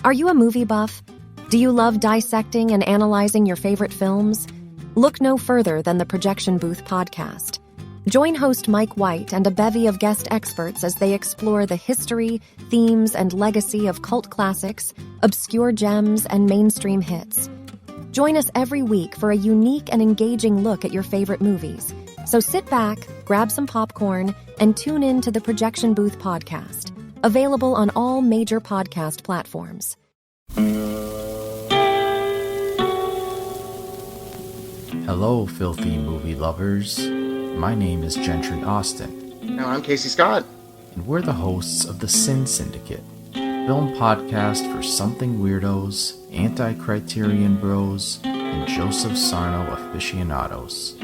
Are you a movie buff? Do you love dissecting and analyzing your favorite films? Look no further than the Projection Booth podcast. Join host Mike White and a bevy of guest experts as they explore the history, themes, and legacy of cult classics, obscure gems, and mainstream hits. Join us every week for a unique and engaging look at your favorite movies. So sit back, grab some popcorn, and tune in to the Projection Booth podcast, available on all major podcast platforms. Hello, filthy movie lovers. My name is Gentry Austin. And I'm Casey Scott. And we're the hosts of the Sin Syndicate, film podcast for something weirdos, anti-criterion bros, and Joseph Sarno aficionados.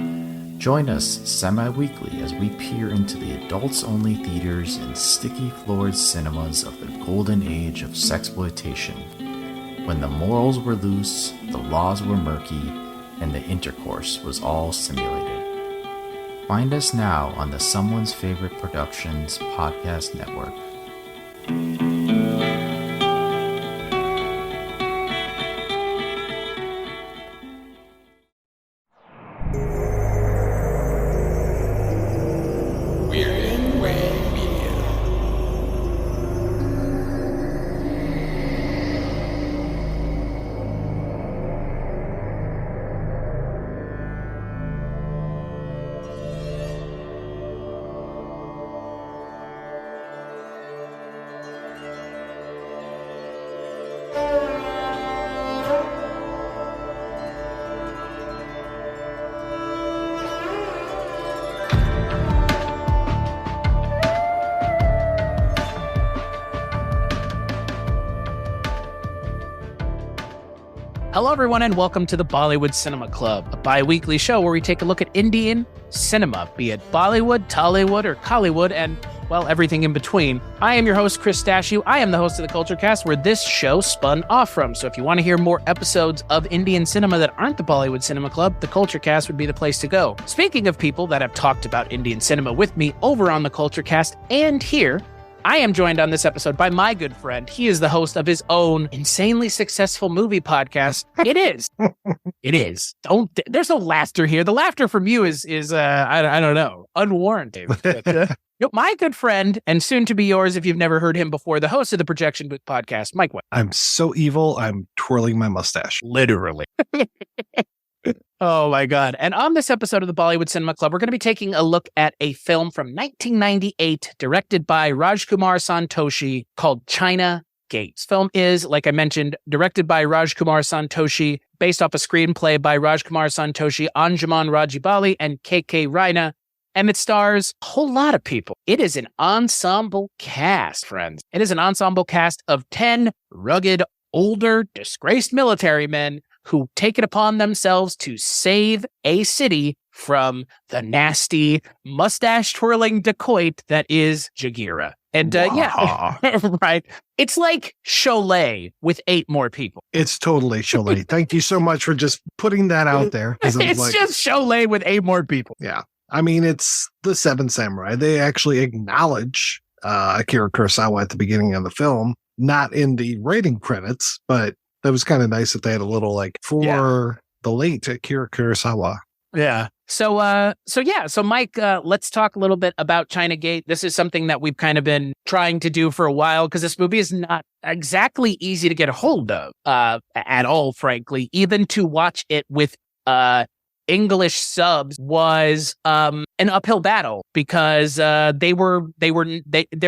Join us semi-weekly as we peer into the adults-only theaters and sticky-floored cinemas of the golden age of sexploitation, when the morals were loose, the laws were murky, and the intercourse was all simulated. Find us now on the Someone's Favorite Productions podcast network. Hello, everyone, and welcome to the Bollywood Cinema Club, a bi-weekly show where we take a look at Indian cinema, be it Bollywood, Tollywood, or Collywood, and, well, everything in between. I am your host, Chris Stachiw. I am the host of the Culture Cast, where this show spun off from. So if you want to hear more episodes of Indian cinema that aren't the Bollywood Cinema Club, the Culture Cast would be the place to go. Speaking of people that have talked about Indian cinema with me over on the Culture Cast and here, I am joined on this episode by my good friend. He is the host of his own insanely successful movie podcast. It is. It is. There's no laughter here. The laughter from you is I don't know, unwarranted. My good friend, and soon to be yours if you've never heard him before, the host of the Projection Booth podcast, Mike White. I'm so evil, I'm twirling my mustache. Literally. Oh, my God. And on this episode of the Bollywood Cinema Club, we're going to be taking a look at a film from 1998 directed by Rajkumar Santoshi called China Gate. This film is, like I mentioned, directed by Rajkumar Santoshi, based off a screenplay by Rajkumar Santoshi, Anjuman Rajibali, and K.K. Raina. And it stars a whole lot of people. It is an ensemble cast, friends. It is an ensemble cast of 10 rugged, older, disgraced military men who take it upon themselves to save a city from the nasty, mustache-twirling dacoit that is Jageera. And yeah, right. It's like Sholay with 8 more people. It's totally Sholay. Thank you so much for just putting that out there. It's just Sholay with 8 more people. Yeah. I mean, it's the Seven Samurai. They actually acknowledge Akira Kurosawa at the beginning of the film, not in the rating credits, but that was kind of nice that they had a little the late Akira Kurosawa. Yeah. So Mike, let's talk a little bit about China Gate. This is something that we've kind of been trying to do for a while because this movie is not exactly easy to get a hold of at all, frankly. Even to watch it with English subs was an uphill battle because there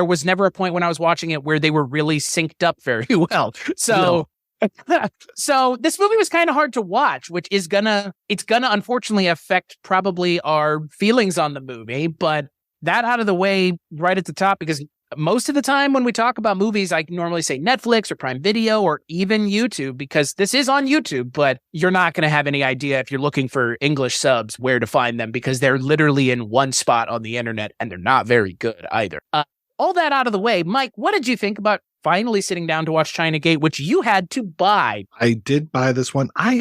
was never a point when I was watching it where they were really synced up very well. So. No. So this movie was kind of hard to watch, which is gonna unfortunately affect probably our feelings on the movie. But that out of the way right at the top, because most of the time when we talk about movies, I normally say Netflix or Prime Video or even YouTube, because this is on YouTube, but you're not going to have any idea if you're looking for English subs where to find them because they're literally in one spot on the internet and they're not very good either. All that out of the way, Mike, what did you think about finally sitting down to watch China Gate, which you had to buy? I did buy this one. I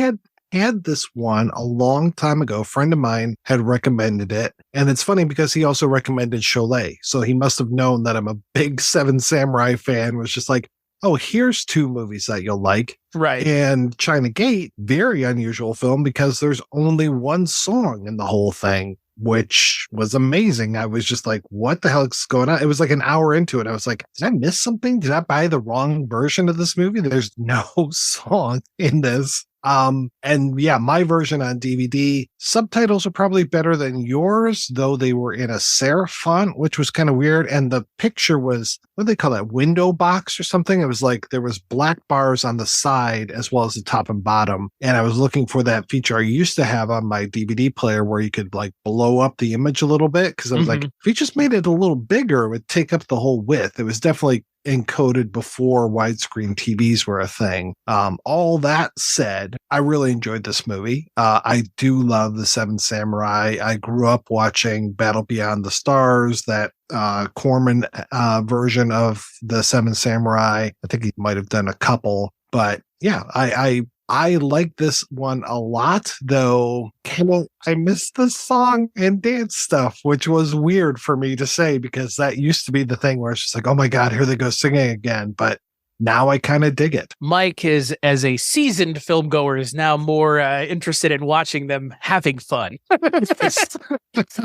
had this one a long time ago. A friend of mine had recommended it. And it's funny because he also recommended Sholay. So he must have known that I'm a big Seven Samurai fan, was just like, oh, here's two movies that you'll like. Right. And China Gate, very unusual film because there's only one song in the whole thing, which was amazing. I was just like, what the hell is going on? It was like an hour into it. I was like, did I miss something? Did I buy the wrong version of this movie? There's no song in this. And yeah, my version on DVD, subtitles are probably better than yours, though they were in a serif font, which was kind of weird. And the picture was, what do they call that? Window box or something? It was like there was black bars on the side as well as the top and bottom. And I was looking for that feature I used to have on my DVD player where you could like blow up the image a little bit. Cause I was like, if you just made it a little bigger, it would take up the whole width. It was definitely encoded before widescreen TVs were a thing. All that said, I really enjoyed this movie. I do love The Seven Samurai. I grew up watching Battle Beyond the Stars, that Corman version of The Seven Samurai. I think he might have done a couple, but yeah, I like this one a lot, though I missed the song and dance stuff, which was weird for me to say because that used to be the thing where it's just like, oh my God, here they go singing again. But now I kind of dig it. Mike is, as a seasoned film goer, is now more interested in watching them having fun.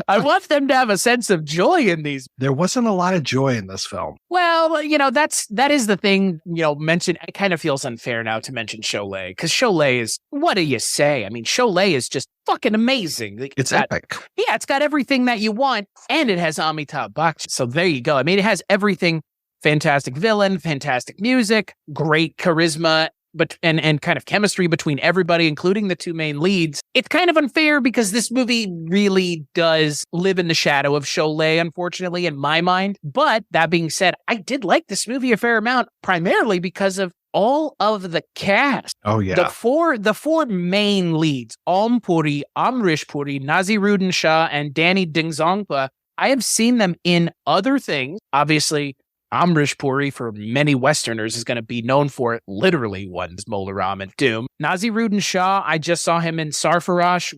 I want them to have a sense of joy in these. There wasn't a lot of joy in this film. Well, that is the thing, mention. It kind of feels unfair now to mention Sholay because Sholay is, what do you say? I mean, Sholay is just fucking amazing. It's epic. Yeah, it's got everything that you want and it has Amitabh Bachchan. So there you go. I mean, it has everything. Fantastic villain, fantastic music, great charisma, but and kind of chemistry between everybody, including the two main leads. It's kind of unfair because this movie really does live in the shadow of Sholay, unfortunately, in my mind. But that being said, I did like this movie a fair amount, primarily because of all of the cast. Oh, yeah. The four main leads, Puri, Amrish Puri, Naseeruddin Shah, and Danny Denzongpa. I have seen them in other things, obviously. Amrish Puri, for many Westerners, is going to be known for it. Literally one's Moulin Rouge and Doom. Naseeruddin Shah, I just saw him in Sarfaraz,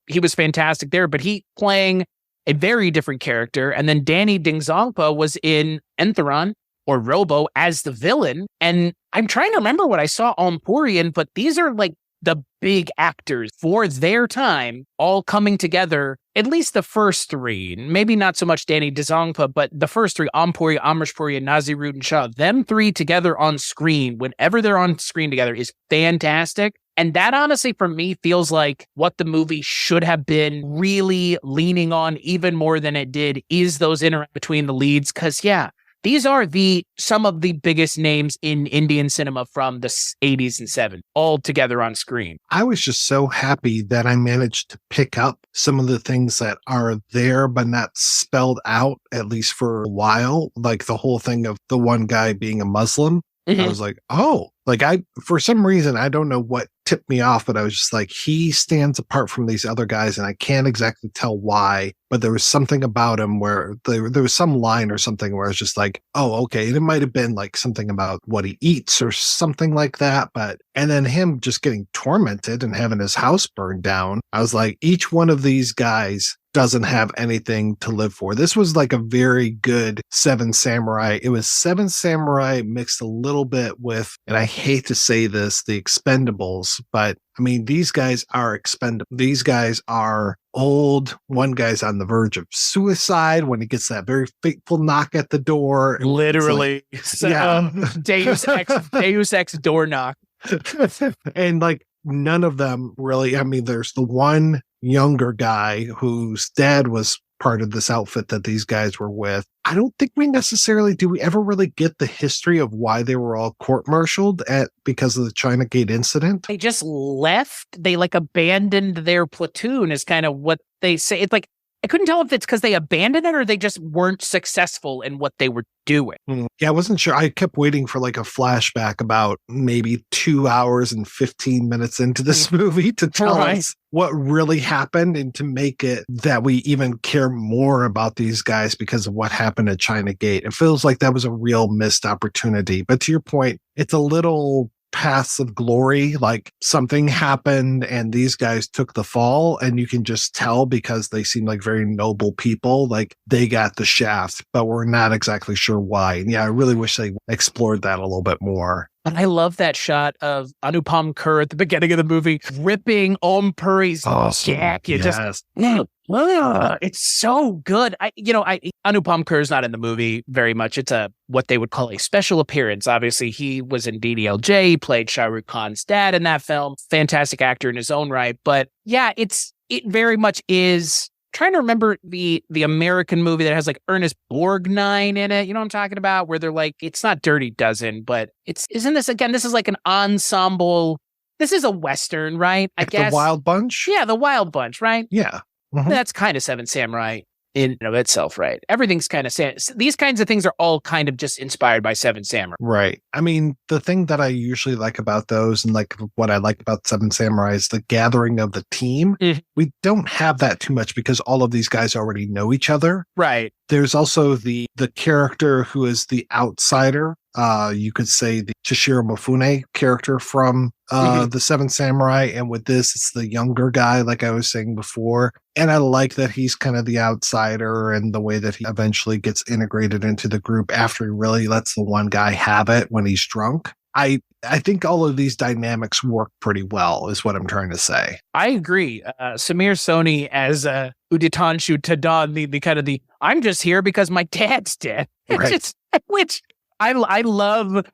he was fantastic there, but he playing a very different character. And then Danny Denzongpa was in Entheron or Robo as the villain. And I'm trying to remember what I saw Puri in, but these are like the big actors for their time all coming together, at least the first three, maybe not so much Danny Denzongpa, but the first three, Puri, Amrish Puri, and Naseeruddin Shah, them three together on screen, whenever they're on screen together, is fantastic. And that honestly, for me, feels like what the movie should have been really leaning on even more than it did is those interactions between the leads. Because, yeah, these are some of the biggest names in Indian cinema from the 80s and 70s, all together on screen. I was just so happy that I managed to pick up some of the things that are there, but not spelled out, at least for a while. Like the whole thing of the one guy being a Muslim. Mm-hmm. I was like, oh, for some reason, I don't know what tipped me off, but I was just like, he stands apart from these other guys, and I can't exactly tell why, but there was something about him where there was some line or something where I was just like, oh, okay. And it might have been like something about what he eats or something like that. And then him just getting tormented and having his house burned down. I was like, each one of these guys doesn't have anything to live for. This was like a very good Seven Samurai. It was Seven Samurai mixed a little bit with, and I hate to say this, the Expendables, but I mean, these guys are expendable. These guys are old. One guy's on the verge of suicide when he gets that very fateful knock at the door. Literally. Like, yeah. Deus Ex door knock. And like none of them really, I mean, there's the one younger guy whose dad was part of this outfit that these guys were with. I don't think do we ever really get the history of why they were all court-martialed because of the China Gate incident? They just left. They abandoned their platoon is kind of what they say. It's like, I couldn't tell if it's because they abandoned it or they just weren't successful in what they were doing. Yeah, I wasn't sure. I kept waiting for like a flashback about maybe 2 hours and 15 minutes into this movie to tell us what really happened and to make it that we even care more about these guys because of what happened at China Gate. It feels like that was a real missed opportunity. But to your point, it's a little paths of glory. Like something happened and these guys took the fall, and you can just tell because they seem like very noble people. Like they got the shaft, but we're not exactly sure why. And yeah, I really wish they explored that a little bit more. And I love that shot of Anupam Kher at the beginning of the movie ripping Om Puri's jack. It's so good. Anupam Kher is not in the movie very much. It's what they would call a special appearance. Obviously, he was in DDLJ. He played Shah Rukh Khan's dad in that film. Fantastic actor in his own right. But yeah, it very much is. Trying to remember the American movie that has like Ernest Borgnine in it. You know what I'm talking about? Where they're like, it's not Dirty Dozen, but isn't this is like an ensemble. This is a Western, right? I guess. The Wild Bunch? Yeah, the Wild Bunch, right? Yeah. Mm-hmm. That's kind of Seven Samurai in and of itself, right? Everything's kind of, these kinds of things are all kind of just inspired by Seven Samurai. Right. I mean, the thing that I usually like about those, and like what I like about Seven Samurai, is the gathering of the team. Mm-hmm. We don't have that too much because all of these guys already know each other. Right. There's also the character who is the outsider. You could say the Toshiro Mifune character from the Seven Samurai. And with this, it's the younger guy, like I was saying before. And I like that he's kind of the outsider and the way that he eventually gets integrated into the group after he really lets the one guy have it when he's drunk. I think all of these dynamics work pretty well, is what I'm trying to say. I agree. Samir Soni as Uditanshu Tadan, the kind of the, I'm just here because my dad's dead. Right. Which I love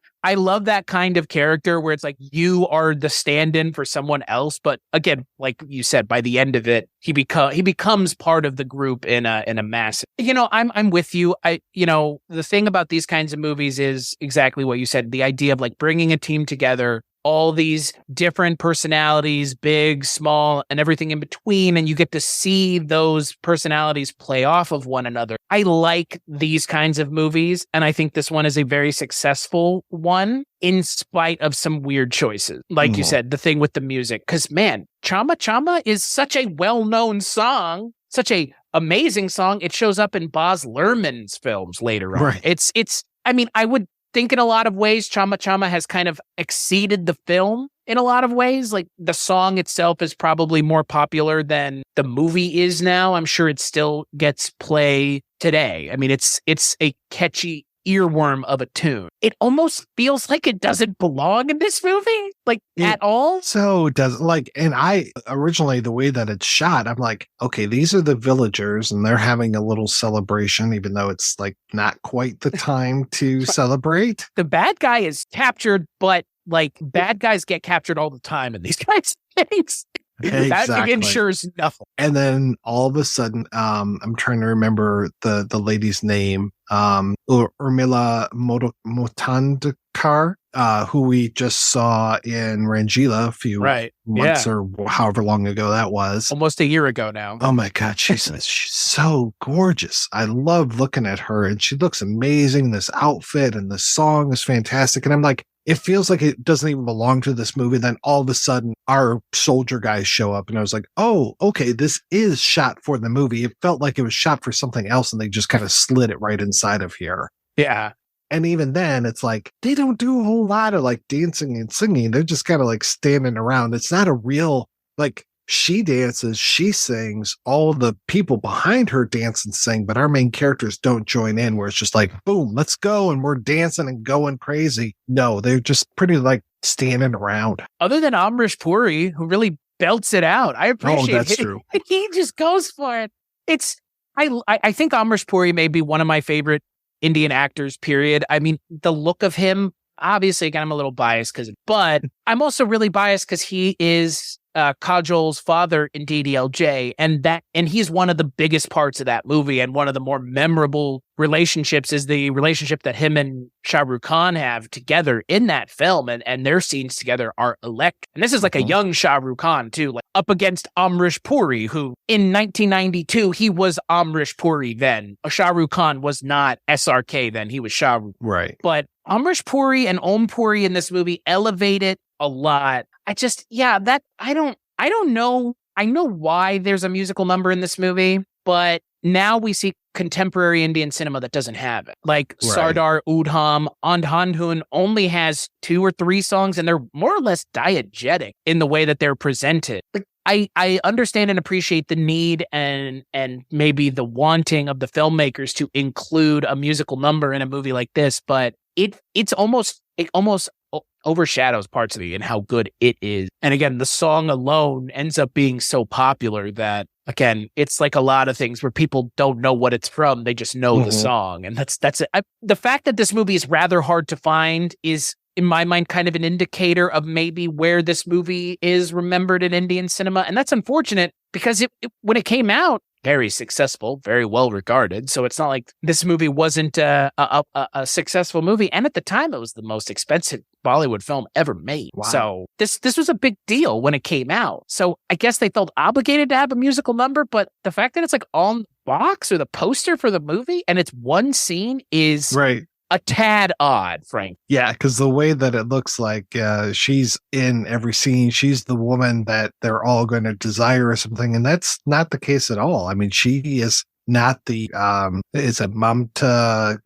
that kind of character where it's like you are the stand-in for someone else, but again, like you said, by the end of it, he becomes part of the group in a massive. I'm with you. The thing about these kinds of movies is exactly what you said. The idea of like bringing a team together, all these different personalities, big, small, and everything in between, and you get to see those personalities play off of one another. I like these kinds of movies, and I think this one is a very successful one in spite of some weird choices. Like you said, the thing with the music, because man, Chamma Chamma is such a well-known song, such a amazing song. It shows up in Baz Luhrmann's films later on. Right. I would think in a lot of ways, Chamma Chamma has kind of exceeded the film in a lot of ways. Like the song itself is probably more popular than the movie is now. I'm sure it still gets play today. I mean, it's a catchy earworm of a tune. It almost feels like it doesn't belong in this movie, at all. So does and I originally, the way that it's shot, I'm like, okay, these are the villagers and they're having a little celebration, even though it's like not quite the time to celebrate. The bad guy is captured, but like bad guys get captured all the time in these kinds of things. Exactly. That ensures nothing. And then all of a sudden, I'm trying to remember the lady's name, Urmila Matondkar, who we just saw in Rangeela a few months or however long ago that was. Almost a year ago now. Oh my God, she's so gorgeous. I love looking at her, and she looks amazing. This outfit and the song is fantastic. And I'm like, it feels like it doesn't even belong to this movie. Then all of a sudden, our soldier guys show up, and I was like, oh, okay, this is shot for the movie. It felt like it was shot for something else, and they just kind of slid it right inside of here. Yeah. And even then, it's like, they don't do a whole lot of like dancing and singing. They're just kind of like standing around. It's not a real, like, she dances, she sings, all the people behind her dance and sing, but our main characters don't join in, where it's just like, boom, let's go. And we're dancing and going crazy. No, they're just pretty like standing around. Other than Amrish Puri, who really belts it out. I appreciate that's true. He just goes for it. I think Amrish Puri may be one of my favorite Indian actors, period. I mean, the look of him, obviously, again, I'm a little biased but I'm also really biased because he is Kajol's father in DDLJ, and he's one of the biggest parts of that movie, and one of the more memorable relationships is the relationship that him and Shah Rukh Khan have together in that film, and their scenes together are electric. And this is like a young Shah Rukh Khan too, like up against Amrish Puri, who in 1992 he was Amrish Puri then. Shah Rukh Khan was not SRK then; he was Shah Rukh. Right. But Amrish Puri and Om Puri in this movie elevate it a lot. I don't know. I know why there's a musical number in this movie, but now we see contemporary Indian cinema that doesn't have it. Like Right. Sardar Udham, Andhandhun only has 2 or 3 songs, and they're more or less diegetic in the way that they're presented. Like, I understand and appreciate the need and maybe the wanting of the filmmakers to include a musical number in a movie like this, but it almost overshadows parts of it and how good it is. And again, the song alone ends up being so popular that, again, it's like a lot of things where people don't know what it's from. They just know the song. And that's it. The fact that this movie is rather hard to find is, in my mind, kind of an indicator of maybe where this movie is remembered in Indian cinema. And that's unfortunate because when it came out, very successful, very well regarded. So it's not like this movie wasn't a successful movie. And at the time, it was the most expensive Bollywood film ever made. Wow. So this was a big deal when it came out. So I guess they felt obligated to have a musical number. But the fact that it's like on the box or the poster for the movie and it's one scene is Right. a tad odd, Frank. Yeah, because the way that it looks like she's in every scene, she's the woman that they're all going to desire or something, and that's not the case at all. I mean, she is not the is it Mamta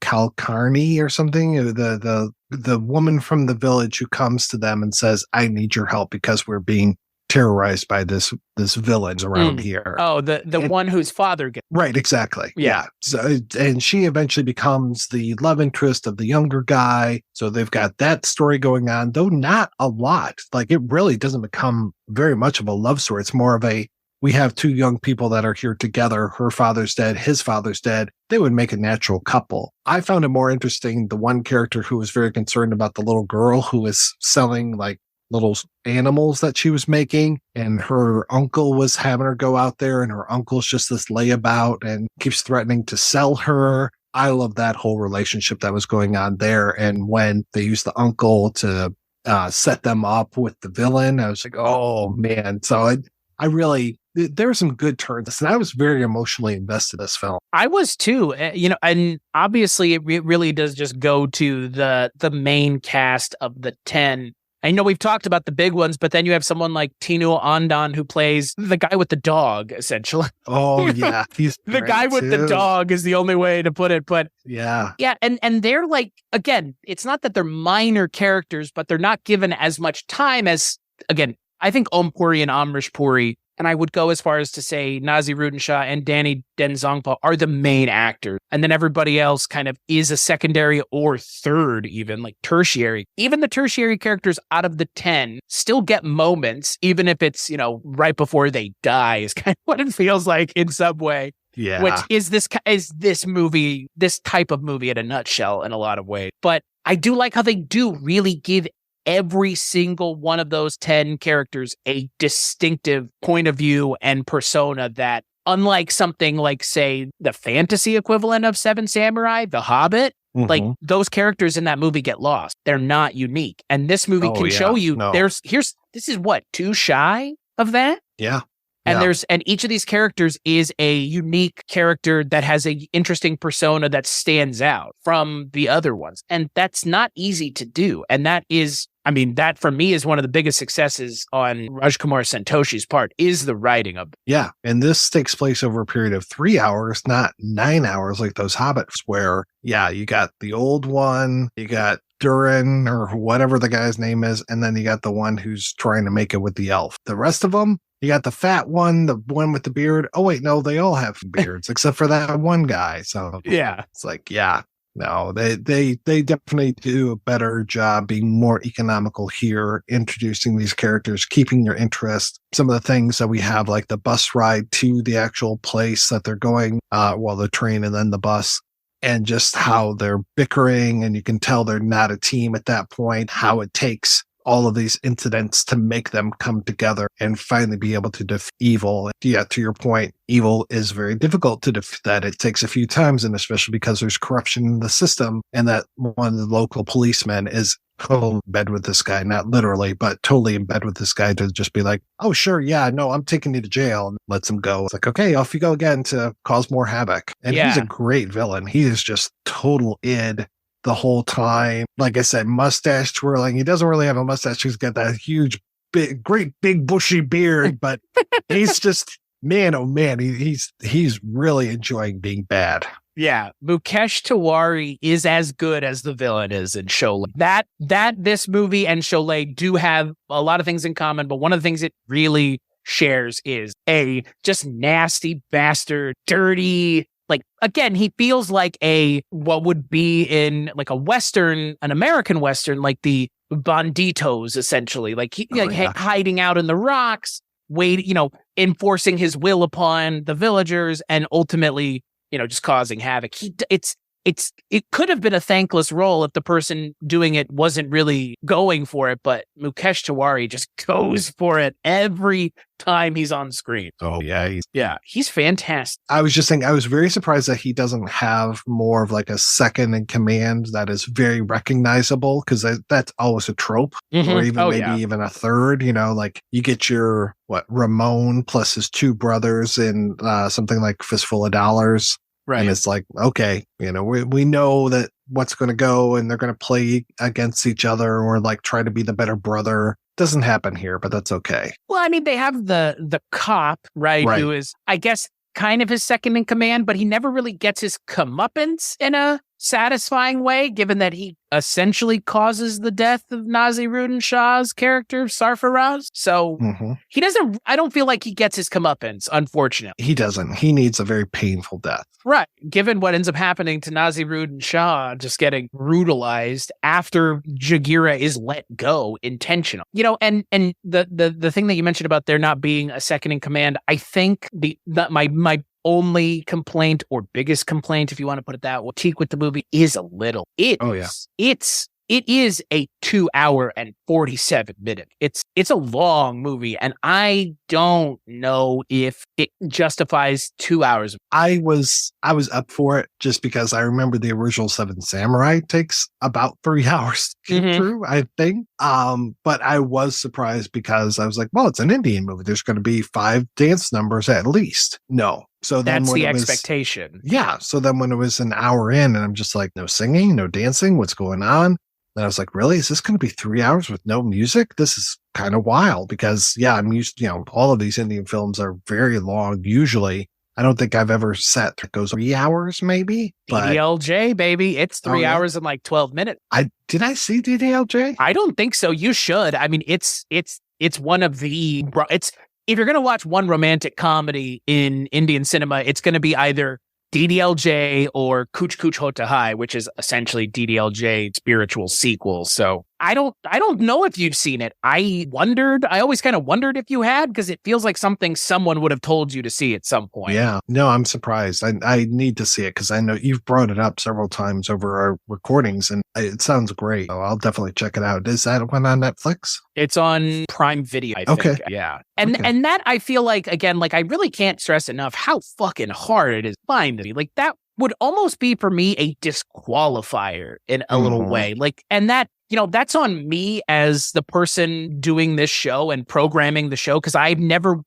Kalkarni or something? The woman from the village who comes to them and says, "I need your help because we're being terrorized by this villains around here." Oh, the one whose father gets Right, exactly. Yeah. So, and she eventually becomes the love interest of the younger guy. So they've got that story going on, though not a lot. Like, it really doesn't become very much of a love story. It's more of we have 2 young people that are here together. Her father's dead. His father's dead. They would make a natural couple. I found it more interesting, the one character who was very concerned about the little girl who was selling like little animals that she was making, and her uncle was having her go out there, and her uncle's just this layabout and keeps threatening to sell her. I love that whole relationship that was going on there. And when they used the uncle to set them up with the villain, I was like, oh man. So I really, there were some good turns, and I was very emotionally invested in this film. I was too, and obviously it really does just go to the main cast of the 10. I know we've talked about the big ones, but then you have someone like Tinu Andan who plays the guy with the dog, essentially. Oh, yeah. He's the guy with the dog is the only way to put it. But yeah. And they're like, again, it's not that they're minor characters, but they're not given as much time as, again, I think Om Puri and Amrish Puri, and I would go as far as to say Naseeruddin Shah and Danny Denzongpa are the main actors. And then everybody else kind of is a secondary or third, even like tertiary. Even the tertiary characters out of the 10 still get moments, even if it's, right before they die is kind of what it feels like in some way. Yeah. Which is this movie, this type of movie in a nutshell in a lot of ways. But I do like how they do really give every single one of those 10 characters a distinctive point of view and persona that, unlike something like, say, the fantasy equivalent of Seven Samurai, The Hobbit, like those characters in that movie get lost. They're not unique. And this movie can show you this is what, 2 shy of that? Yeah. And each of these characters is a unique character that has an interesting persona that stands out from the other ones. And that's not easy to do. And that for me is one of the biggest successes on Rajkumar Santoshi's part is the writing of it. Yeah. And this takes place over a period of 3 hours, not 9 hours like those Hobbits where, you got the old one, you got Durin or whatever the guy's name is, and then you got the one who's trying to make it with the elf. The rest of them, you got the fat one, the one with the beard. Oh, wait, no, they all have beards except for that one guy. So yeah, it's like, no, they definitely do a better job being more economical here, introducing these characters, keeping your interest. Some of the things that we have, like the bus ride to the actual place that they're going, the train and then the bus, and just how they're bickering, and you can tell they're not a team at that point, how it takes all of these incidents to make them come together and finally be able to defeat evil. Yeah, to your point, evil is very difficult to defeat. That it takes a few times, and especially because there's corruption in the system, and that one of the local policemen is totally in bed with this guy, not literally, but totally in bed with this guy to just be like, oh, sure, yeah, no, I'm taking you to jail, and lets him go. It's like, okay, off you go again to cause more havoc. And he's a great villain. He is just total id the whole time. Like I said, mustache twirling. He doesn't really have a mustache. He's got that huge, great big bushy beard, but he's just man, oh man, he's really enjoying being bad. Yeah, Mukesh Tiwari is as good as the villain is in Sholay. That this movie and Sholay do have a lot of things in common, but one of the things it really shares is a just nasty bastard, dirty. Like, again, he feels like what would be in like a Western, an American Western, like the banditos, essentially, like hiding out in the rocks, enforcing his will upon the villagers, and ultimately, just causing havoc. It could have been a thankless role if the person doing it wasn't really going for it, but Mukesh Tiwari just goes for it every time he's on screen. Oh yeah, he's fantastic. I was just saying, I was very surprised that he doesn't have more of like a second in command that is very recognizable, because that's always a trope, or even even a third. Like you get your Ramon plus his two brothers in something like Fistful of Dollars. Right. And it's like, okay, we know that what's going to go, and they're going to play against each other or like try to be the better brother. Doesn't happen here, but that's okay. Well, I mean, they have the cop, right, who is, I guess, kind of his second in command, but he never really gets his comeuppance in a satisfying way, given that he essentially causes the death of Naseeruddin Shah's character, Sarfaraz. So he doesn't, I don't feel like he gets his comeuppance, unfortunately. He doesn't. He needs a very painful death. Right. Given what ends up happening to Naseeruddin Shah, just getting brutalized after Jageera is let go, intentional. And the thing that you mentioned about there not being a second in command, I think my only complaint, or biggest complaint, if you want to put it that way, with the movie is a little. It is a 2 hour and 47 minute. It's a long movie, and I don't know if it justifies 2 hours. I was up for it just because I remember the original Seven Samurai takes about 3 hours to get through, I think. But I was surprised because I was like, well, it's an Indian movie. There's going to be 5 dance numbers at least. No. So then that's the expectation. Yeah. So then when it was an hour in, and I'm just like, no singing, no dancing, what's going on? And I was like, really? Is this going to be 3 hours with no music? This is kind of wild because, I'm used, all of these Indian films are very long. Usually, I don't think I've ever sat that goes 3 hours, maybe. DDLJ, baby. It's 3 hours and like 12 minutes. Did I see DDLJ? I don't think so. You should. I mean, it's one of the, if you're going to watch one romantic comedy in Indian cinema, it's going to be either DDLJ or Kuch Kuch Hota Hai, which is essentially DDLJ spiritual sequel. So I don't know if you've seen it. I always kind of wondered if you had, because it feels like something someone would have told you to see at some point. Yeah. No, I'm surprised. I need to see it because I know you've brought it up several times over our recordings, and it sounds great. So I'll definitely check it out. Is that one on Netflix? It's on Prime Video, I think. Okay. Yeah. And that I feel like, again, like I really can't stress enough how fucking hard it is to find it. Like that would almost be for me a disqualifier in a little way. Like, and that, that's on me as the person doing this show and programming the show, because I never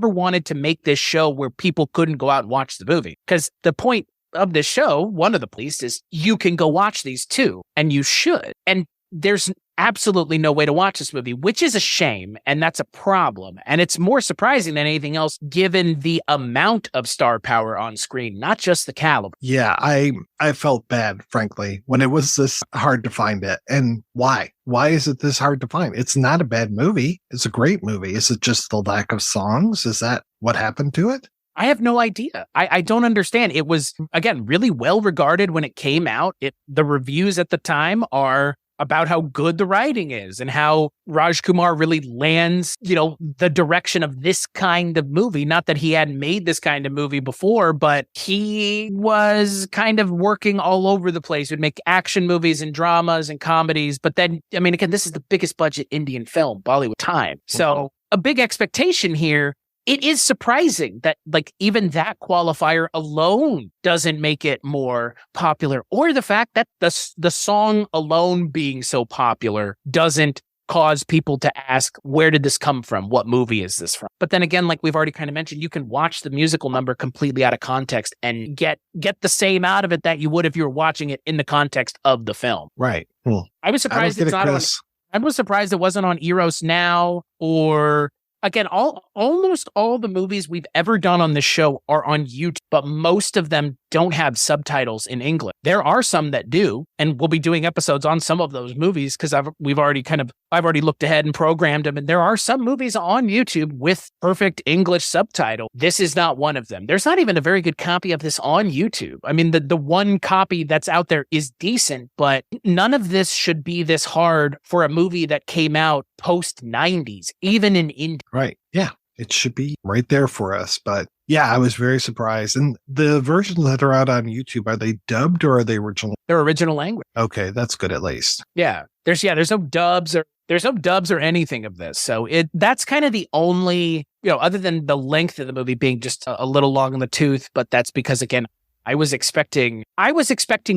wanted to make this show where people couldn't go out and watch the movie. Because the point of this show, one of the police, is you can go watch these too, and you should. And there's absolutely no way to watch this movie, which is a shame, and that's a problem. And it's more surprising than anything else, given the amount of star power on screen, not just the caliber. Yeah, I felt bad, frankly, when it was this hard to find it. And why? Why is it this hard to find? It's not a bad movie. It's a great movie. Is it just the lack of songs? Is that what happened to it? I have no idea. I don't understand. It was, again, really well regarded when it came out. The reviews at the time are about how good the writing is and how Rajkumar really lands, the direction of this kind of movie. Not that he hadn't made this kind of movie before, but he was kind of working all over the place. Would make action movies and dramas and comedies. But then, I mean, again, this is the biggest budget Indian film, Bollywood time. So a big expectation here. It is surprising that, like, even that qualifier alone doesn't make it more popular, or the fact that the song alone being so popular doesn't cause people to ask, where did this come from? What movie is this from? But then again, like we've already kind of mentioned, you can watch the musical number completely out of context and get the same out of it that you would if you were watching it in the context of the film. Right. Well, I was surprised I was surprised it wasn't on Eros Now or again, almost all the movies we've ever done on this show are on YouTube, but most of them don't have subtitles in English. There are some that do, and we'll be doing episodes on some of those movies because I've already looked ahead and programmed them, and there are some movies on YouTube with perfect English subtitle. This is not one of them. There's not even a very good copy of this on YouTube. I mean, the one copy that's out there is decent, but none of this should be this hard for a movie that came out post 90s, even in India. Right. Yeah. It should be right there for us. But yeah, I was very surprised. And the versions that are out on YouTube, are they dubbed or are they original? They're original language. Okay, that's good at least. Yeah. There's no dubs or anything of this. So that's kind of the only, other than the length of the movie being just a little long in the tooth, but that's because, again, I was expecting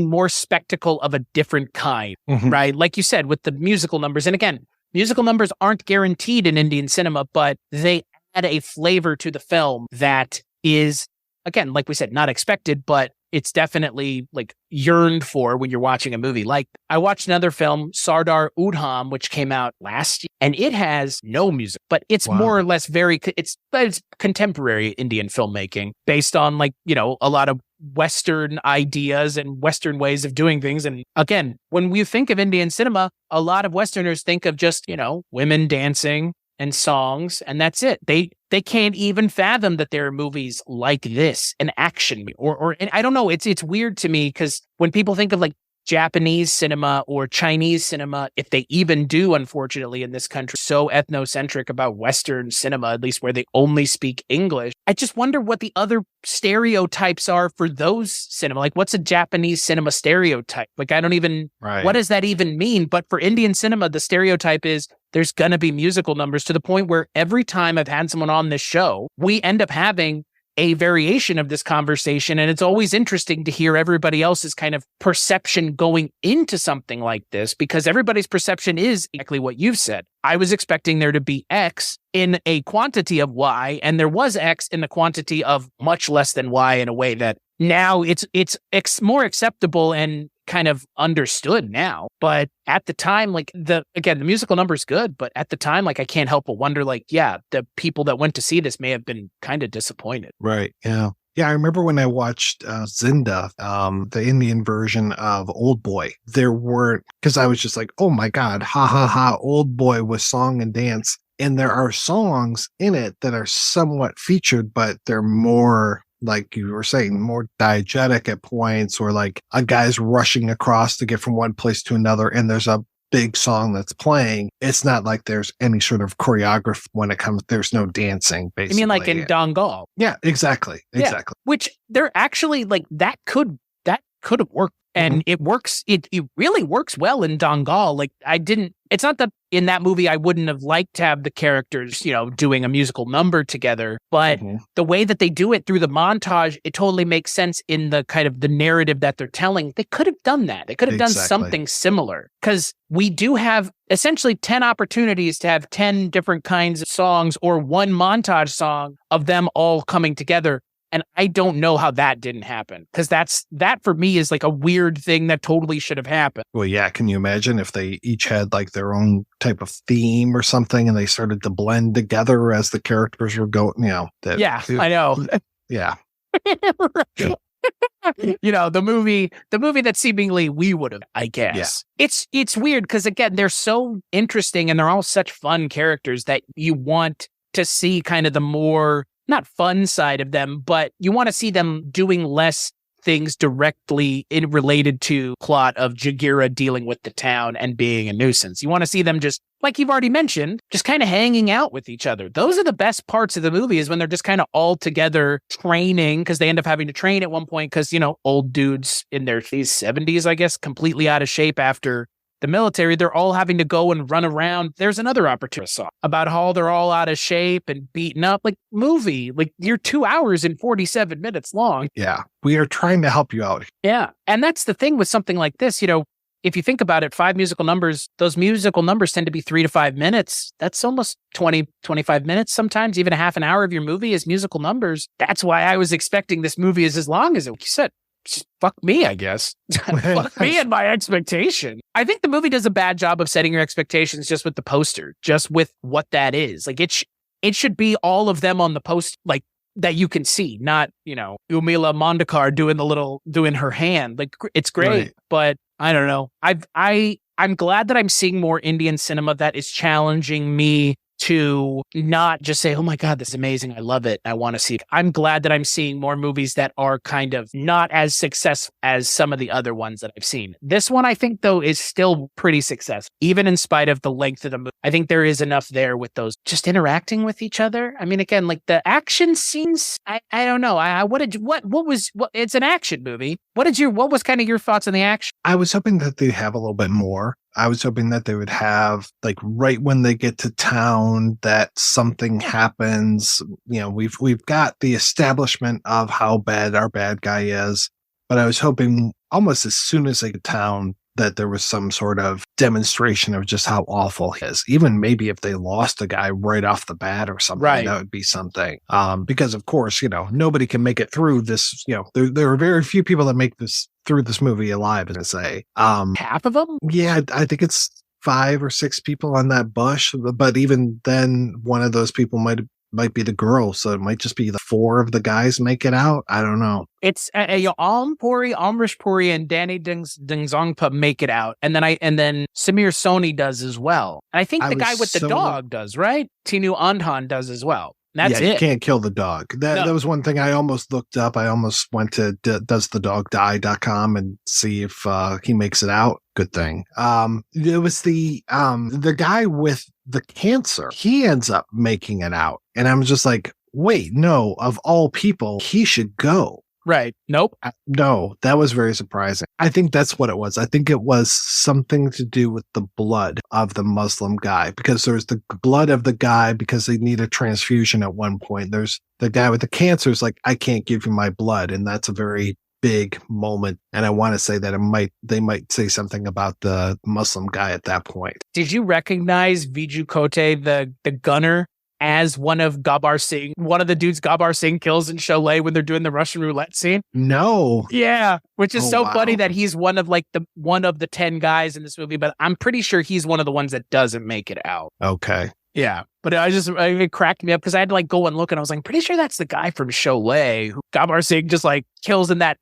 more spectacle of a different kind, right? Like you said, with the musical numbers. And again, musical numbers aren't guaranteed in Indian cinema, but they add a flavor to the film that is, again, like we said, not expected, but it's definitely like yearned for when you're watching a movie. Like I watched another film, Sardar Udham, which came out last year, and it has no music, but it's more or less it's contemporary Indian filmmaking based on a lot of Western ideas and Western ways of doing things. And again, when we think of Indian cinema, a lot of Westerners think of just, women dancing and songs, and that's it. They can't even fathom that there are movies like this, an action or and I don't know. It's weird to me because when people think of like Japanese cinema or Chinese cinema, if they even do, unfortunately, in this country, so ethnocentric about Western cinema, at least where they only speak English. I just wonder what the other stereotypes are for those cinema. Like, what's a Japanese cinema stereotype? Like, I don't even, what does that even mean? But for Indian cinema, the stereotype is there's going to be musical numbers to the point where every time I've had someone on this show, we end up having a variation of this conversation. And it's always interesting to hear everybody else's kind of perception going into something like this, because everybody's perception is exactly what you've said. I was expecting there to be X in a quantity of Y, and there was X in the quantity of much less than Y in a way that now it's more acceptable and kind of understood now. But at the time, the musical number is good, but at the time, I can't help but wonder, the people that went to see this may have been kind of disappointed. Right. Yeah. Yeah. I remember when I watched Zinda, the Indian version of Old Boy, there weren't, because I was just like, oh my God, ha ha ha, Old Boy with song and dance. And there are songs in it that are somewhat featured, but they're more, like you were saying, more diegetic at points, or like a guy's rushing across to get from one place to another and there's a big song that's playing. It's not like there's any sort of choreography when it comes, there's no dancing, basically. I mean, like in Dangal. Yeah, exactly. Exactly. Yeah, which they're actually that could have worked. And it works. It really works well in Dangal. It's not that in that movie I wouldn't have liked to have the characters, doing a musical number together, but the way that they do it through the montage, it totally makes sense in the kind of the narrative that they're telling. They could have done that. They could have done something similar, because we do have essentially 10 opportunities to have 10 different kinds of songs or one montage song of them all coming together. And I don't know how that didn't happen, because that for me is like a weird thing that totally should have happened. Well, yeah. Can you imagine if they each had like their own type of theme or something and they started to blend together as the characters were going, I know. Yeah. The movie that seemingly we would have, I guess. Yeah. It's weird because, again, they're so interesting and they're all such fun characters that you want to see kind of the more, not fun side of them, but you want to see them doing less things directly related to plot of Jageera dealing with the town and being a nuisance. You want to see them just, like you've already mentioned, just kind of hanging out with each other. Those are the best parts of the movie, is when they're just kind of all together training, because they end up having to train at one point because, old dudes in their 70s, I guess, completely out of shape after the military, they're all having to go and run around. There's another opportunity song about how they're all out of shape and beaten up. Movie, you're 2 hours and 47 minutes long. Yeah. We are trying to help you out. Yeah. And that's the thing with something like this, if you think about it, 5 musical numbers, those musical numbers tend to be 3 to 5 minutes. That's almost 20, 25 minutes. Sometimes even a half an hour of your movie is musical numbers. That's why I was expecting this movie is as long as it. Like you said, just fuck me, I guess. Fuck me and my expectation. I think the movie does a bad job of setting your expectations just with the poster, just with what that is. it should be all of them on the post, like that you can see, not, Urmila Mondekar doing her hand. Like, it's great, Right. but I don't know. I'm glad that I'm seeing more Indian cinema that is challenging me to not just say, oh my God, this is amazing. I love it. I want to see it. I'm glad that I'm seeing more movies that are kind of not as successful as some of the other ones that I've seen. This one, I think, though, is still pretty successful, even in spite of the length of the movie. I think there is enough there with those just interacting with each other. I mean, again, like the action scenes, I don't know. It's an action movie. What was kind of your thoughts on the action? I was hoping that they'd have a little bit more. I was hoping that they would have, like, right when they get to town, that something happens. We've got the establishment of how bad our bad guy is, but I was hoping almost as soon as they get to town that there was some sort of demonstration of just how awful he is. Even maybe if they lost a guy right off the bat or something, right, that would be something. Because of course, nobody can make it through this. There are very few people that make this through this movie alive, as I say. Half of them? Yeah, I think it's 5 or 6 people on that bus. But even then, one of those people might be the girl, so it might just be the 4 of the guys make it out. I don't know. It's Amrish Puri, and Danny Denzongpa make it out, and then Samir Soni does as well. And I think the guy with the dog does, right? Tinu Andhan does as well. That's it. You can't kill the dog. That was one thing I almost looked up. I almost went to doesthedogdie.com and see if he makes it out. Good thing. It was the guy with the cancer. He ends up making it out. And I'm just like, wait, no, of all people, he should go. Right. Nope. No, that was very surprising. I think that's what it was. I think it was something to do with the blood of the Muslim guy, because there's the blood of the guy because they need a transfusion at one point. There's the guy with the cancer is like, I can't give you my blood. And that's a very big moment. And I want to say that they might say something about the Muslim guy at that point. Did you recognize Viju Khote, the gunner, as one of the dudes Gabbar Singh kills in Sholay when they're doing the Russian roulette scene? No. Yeah, which is wow. funny that he's one of the 10 guys in this movie, but I'm pretty sure he's one of the ones that doesn't make it out. Okay. Yeah, but it cracked me up because I had to go and look, and I was like, pretty sure that's the guy from Sholay who Gabbar Singh just kills in that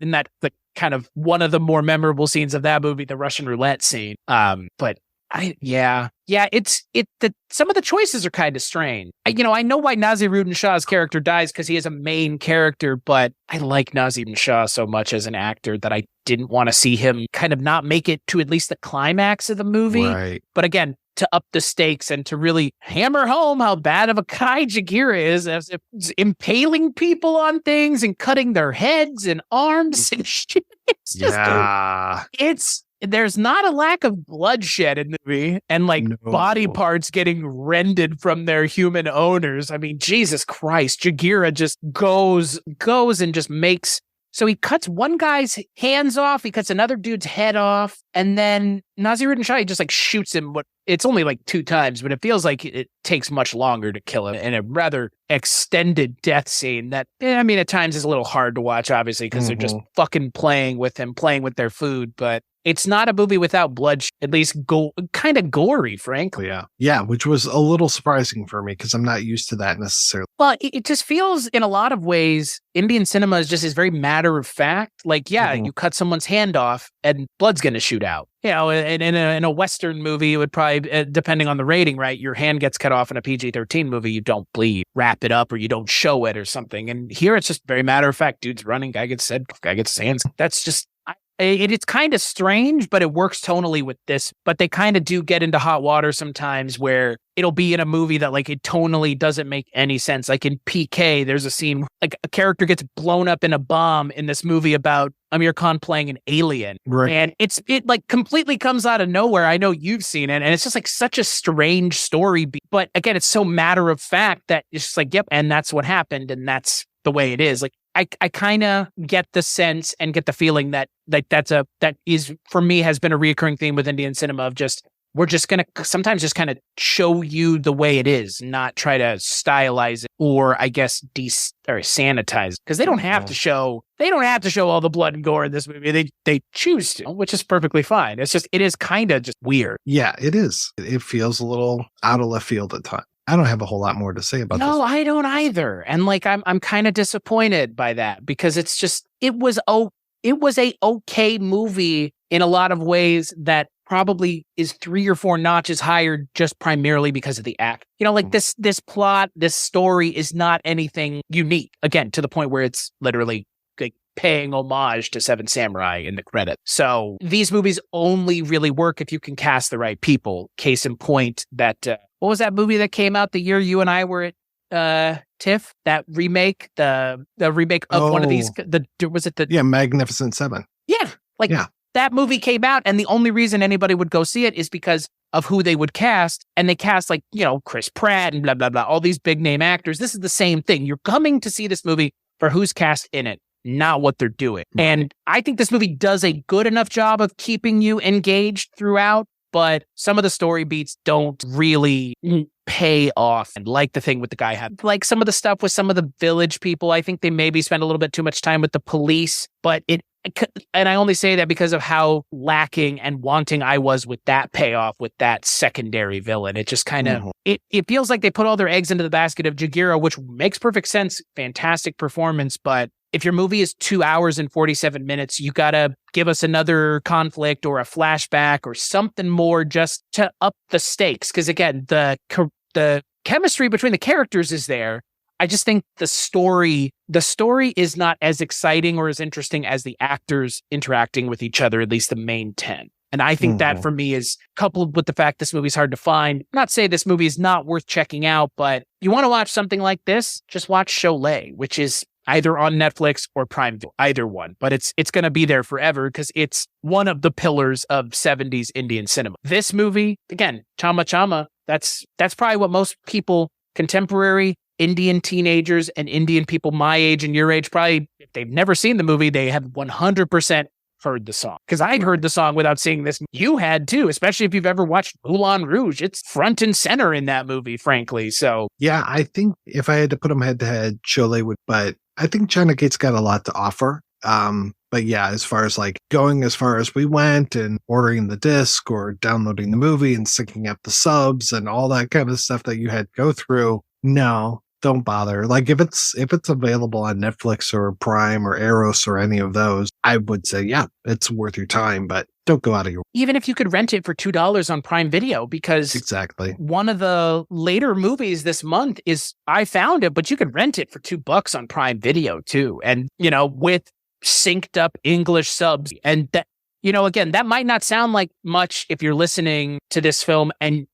kind of one of the more memorable scenes of that movie, the Russian roulette scene. But some of the choices are kind of strange. I know why Naseeruddin Shah's character dies because he is a main character, but I like Naseeruddin Shah so much as an actor that I didn't want to see him kind of not make it to at least the climax of the movie. Right. But again, to up the stakes and to really hammer home how bad of a guy Jageera is, as if impaling people on things and cutting their heads and arms and shit. It's just there's not a lack of bloodshed in the movie and body parts getting rended from their human owners. I mean, Jesus Christ, Jageera just goes and just makes. So he cuts one guy's hands off, he cuts another dude's head off, and then Naseeruddin Shah just shoots him. It's only 2 times, but it feels like it takes much longer to kill him in a rather extended death scene that, at times is a little hard to watch, obviously, because they're just fucking playing with him, playing with their food. But it's not a movie without bloodshed, at least kind of gory, frankly. Yeah, which was a little surprising for me because I'm not used to that necessarily. Well, it just feels in a lot of ways, Indian cinema is very matter of fact. You cut someone's hand off and blood's going to shoot out. In a Western movie, it would probably, depending on the rating, right? Your hand gets cut off in a PG-13 movie, you don't bleed, wrap it up, or you don't show it or something. And here it's just very matter of fact. Dude's running, guy gets hands. That's just... It's kind of strange, but it works tonally with this. But they kind of do get into hot water sometimes where it'll be in a movie that it tonally doesn't make any sense. Like in PK, there's a scene, a character gets blown up in a bomb in this movie about Amir Khan playing an alien. Right. And it completely comes out of nowhere. I know you've seen it, and it's just such a strange story. But again, it's so matter of fact that it's just yep, and that's what happened, and that's the way it is. I kind of get the sense and get the feeling that that is, for me, has been a reoccurring theme with Indian cinema of we're just going to sometimes just kind of show you the way it is, not try to stylize it or I guess sanitize it, because they don't have to show all the blood and gore in this movie. They choose to, which is perfectly fine. It is kind of just weird. Yeah, it is. It feels a little out of left field at times. I don't have a whole lot more to say about this. No, I don't either. And like, I'm kind of disappointed by that because it's just, it was a okay movie in a lot of ways that probably is 3 or 4 notches higher just primarily because of the act. You know, like this plot, this story is not anything unique, again, to the point where it's literally like paying homage to Seven Samurai in the credits. So these movies only really work if you can cast the right people. Case in point, that what was that movie that came out the year you and I were at TIFF? That remake, the remake of one of these. Magnificent Seven. Yeah, that movie came out, and the only reason anybody would go see it is because of who they would cast, and they cast like, you know, Chris Pratt and blah blah blah, all these big name actors. This is the same thing. You're coming to see this movie for who's cast in it, not what they're doing. And I think this movie does a good enough job of keeping you engaged throughout, but some of the story beats don't really pay off. And like the thing with the guy had, like some of the stuff with some of the village people, I think they maybe spend a little bit too much time with the police, but and I only say that because of how lacking and wanting I was with that payoff with that secondary villain. It just kind of, it feels like they put all their eggs into the basket of Jageera, which makes perfect sense. Fantastic performance. But if your movie is 2 hours and 47 minutes, you got to give us another conflict or a flashback or something more just to up the stakes. Because again, the chemistry between the characters is there. I just think the story is not as exciting or as interesting as the actors interacting with each other, at least the main 10. And I think that for me is coupled with the fact this movie's hard to find. Not say this movie is not worth checking out, but you want to watch something like this, just watch Sholay, which is either on Netflix or Prime, either one. But it's going to be there forever because it's one of the pillars of 70s Indian cinema. This movie, again, Chamma Chamma, that's probably what most people, contemporary Indian teenagers and Indian people my age and your age, probably, if they've never seen the movie, they have 100% heard the song. Because I'd heard the song without seeing this. You had too, especially if you've ever watched Moulin Rouge. It's front and center in that movie, frankly. So yeah, I think if I had to put them head to head, Sholay would, but I think China Gate's got a lot to offer. But yeah, as far as like going as far as we went and ordering the disc or downloading the movie and syncing up the subs and all that kind of stuff that you had to go through, no, don't bother. Like if it's available on Netflix or Prime or Eros or any of those, I would say, yeah, it's worth your time, but don't go out of your way. Even if you could rent it for $2 on Prime Video, because exactly one of the later movies this month is, I found it, but you could rent it for $2 on Prime Video too. And, you know, with synced up English subs. And that, you know, again, that might not sound like much if you're listening to this film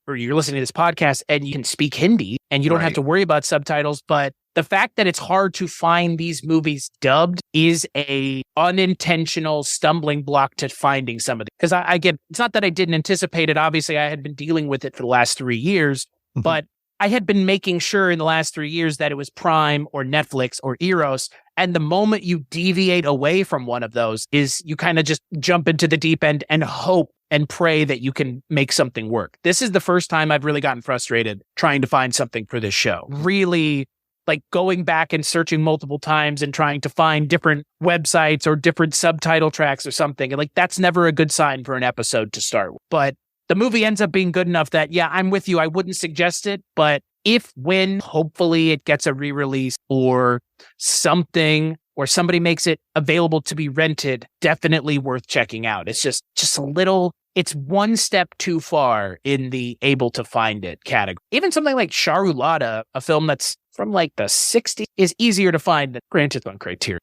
or you're listening to this podcast and you can speak Hindi and you don't have to worry about subtitles. But the fact that it's hard to find these movies dubbed is a unintentional stumbling block to finding some of them. Because I get, it's not that I didn't anticipate it. Obviously, I had been dealing with it for the last 3 years, but I had been making sure in the last 3 years that it was Prime or Netflix or Eros. And the moment you deviate away from one of those is you kind of just jump into the deep end and hope and pray that you can make something work. This is the first time I've really gotten frustrated trying to find something for this show. Really, like going back and searching multiple times and trying to find different websites or different subtitle tracks or something. And like, that's never a good sign for an episode to start with. But the movie ends up being good enough that, yeah, I'm with you. I wouldn't suggest it, but when hopefully it gets a re-release or something, or somebody makes it available to be rented, definitely worth checking out. It's just a little, it's one step too far in the able to find it category. Even something like Charulata, a film that's from like the 60s, is easier to find than Granted on Criterion.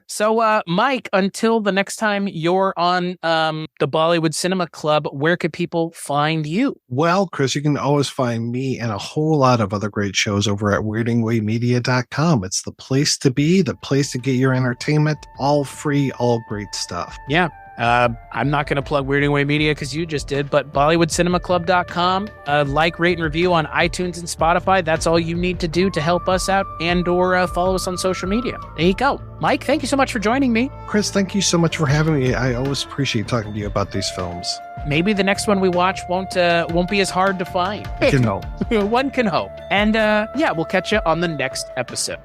So, Mike, until the next time you're on the Bollywood Cinema Club, where could people find you? Well, Chris, you can always find me and a whole lot of other great shows over at weirdingwaymedia.com. It's the place to be, the place to get your entertainment, all free, all great stuff. Yeah. I'm not going to plug Weirding Way Media because you just did, but BollywoodCinemaClub.com, like, rate, and review on iTunes and Spotify. That's all you need to do to help us out and or follow us on social media. There you go. Mike, thank you so much for joining me. Chris, thank you so much for having me. I always appreciate talking to you about these films. Maybe the next one we watch won't be as hard to find. You can hope. One can hope. And yeah, we'll catch you on the next episode.